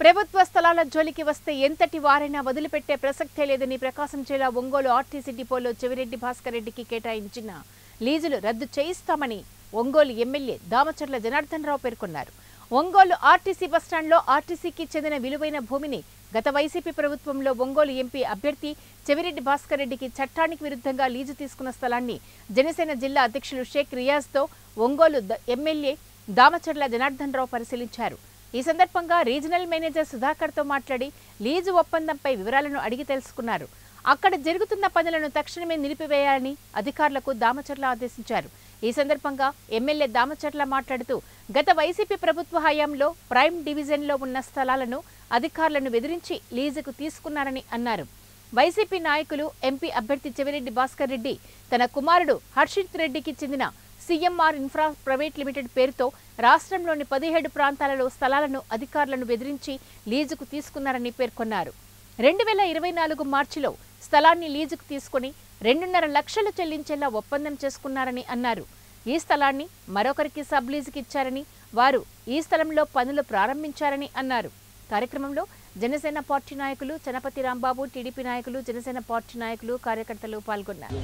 ప్రభుత్వ స్థలాల జోలికి వస్తే ఎంతటి వారైనా వదిలిపెట్టే ప్రసక్తే లేదని ప్రకాశం జిల్లా ఒంగోలు ఆర్టీసీ డిపోలో చెవిరెడ్డి భాస్కర్ రెడ్డికి కేటాయించిన లీజులు రద్దు చేయిస్తామని ఒంగోలు ఎమ్మెల్యే దామచర్ల జనార్దన్ రావు పేర్కొన్నారు. ఒంగోలు ఆర్టీసీ బస్టాండ్లో ఆర్టీసీకి చెందిన విలువైన భూమిని గత వైసీపీ ప్రభుత్వంలో ఒంగోలు ఎంపీ అభ్యర్థి చెవిరెడ్డి భాస్కర్ రెడ్డికి చట్టానికి విరుద్ధంగా లీజు తీసుకున్న స్థలాన్ని జనసేన జిల్లా అధ్యక్షులు షేక్ రియాజ్తో ఒంగోలు ఎమ్మెల్యే దామచర్ల జనార్దన్ రావు పరిశీలించారు. ఈ సందర్భంగా రీజనల్ మేనేజర్ సుధాకర్తో మాట్లాడి లీజు ఒప్పందంపై వివరాలను అడిగి తెలుసుకున్నారు. అక్కడ జరుగుతున్న పనులను తక్షణమే నిలిపివేయాలని అధికారులకు దామచర్ల ఆదేశించారు. ఈ సందర్భంగా ఎమ్మెల్యే దామచర్ల మాట్లాడుతూ గత వైసీపీ ప్రభుత్వ హయాంలో ప్రైమ్ డివిజన్లో ఉన్న స్థలాలను అధికారులను బెదిరించి లీజుకు తీసుకున్నారని అన్నారు. వైసీపీ నాయకులు ఎంపీ అభ్యర్థి చెవిరెడ్డి భాస్కర్ రెడ్డి తన కుమారుడు హర్షిత్ రెడ్డికి చెందిన సిఎంఆర్ ఇన్ఫ్రా ప్రైవేట్ లిమిటెడ్ పేరుతో రాష్ట్రంలోని 17 ప్రాంతాలలో స్థలాలను అధికారులను బెదిరించి లీజుకు తీసుకున్నారని పేర్కొన్నారు. 2024 మార్చిలో స్థలాన్ని లీజుకు తీసుకుని 2.5 లక్షలు చెల్లించేలా ఒప్పందం చేసుకున్నారని అన్నారు. ఈ స్థలాన్ని మరొకరికి సబ్ లీజుకి ఇచ్చారని, వారు ఈ స్థలంలో పనులు ప్రారంభించారని అన్నారు. కార్యక్రమంలో జనసేన పార్టీ నాయకులు చనపతి రాంబాబు, టీడీపీ నాయకులు, జనసేన పార్టీ నాయకులు, కార్యకర్తలు పాల్గొన్నారు.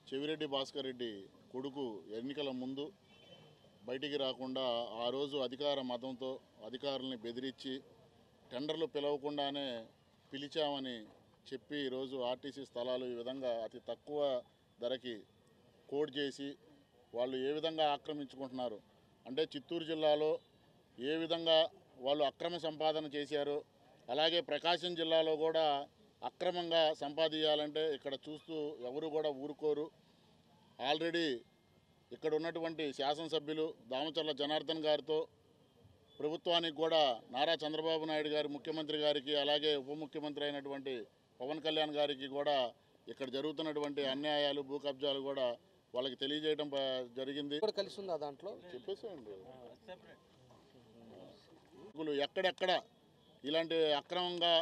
చెవిరెడ్డి భాస్కర్ రెడ్డి కొడుకు ఎన్నికల ముందు బయటికి రాకుండా ఆ రోజు అధికార మతంతో అధికారుల్ని బెదిరించి టెండర్లు పిలవకుండానే పిలిచామని చెప్పి ఈరోజు ఆర్టీసీ స్థలాలు ఈ విధంగా అతి తక్కువ ధరకి కోడ్ చేసి వాళ్ళు ఏ విధంగా ఆక్రమించుకుంటున్నారు అంటే చిత్తూరు జిల్లాలో ఏ విధంగా వాళ్ళు అక్రమ సంపాదన చేశారో అలాగే ప్రకాశం జిల్లాలో కూడా అక్రమంగా సంపాదించాలంటే ఇక్కడ చూస్తూ ఎవరు కూడా ఊరుకోరు. ఆల్రెడీ ఇక్కడ ఉన్నటువంటి శాసనసభ్యులు దామచర్ల జనార్దన్ గారితో ప్రభుత్వానికి కూడా నారా చంద్రబాబు నాయుడు గారి ముఖ్యమంత్రి గారికి అలాగే ఉప ముఖ్యమంత్రి అయినటువంటి పవన్ కళ్యాణ్ గారికి కూడా ఇక్కడ జరుగుతున్నటువంటి అన్యాయాలు భూ కబ్జాలు కూడా వాళ్ళకి తెలియజేయడం జరిగింది. కలిసి ఉందా దాంట్లో చెప్పేసేయండి. ఎక్కడెక్కడ ఇలాంటి అక్రమంగా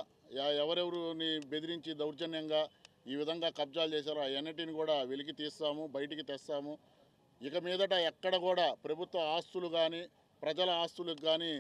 ఎవరెవరుని బెదిరించి దౌర్జన్యంగా ఈ విధంగా కబ్జాలు చేశారో అవన్నిటిని కూడా వెలికి తీస్తాము, బయటికి తెస్తాము. ఇక మీదట ఎక్కడ కూడా ప్రభుత్వ ఆస్తులు కానీ ప్రజల ఆస్తులకు కానీ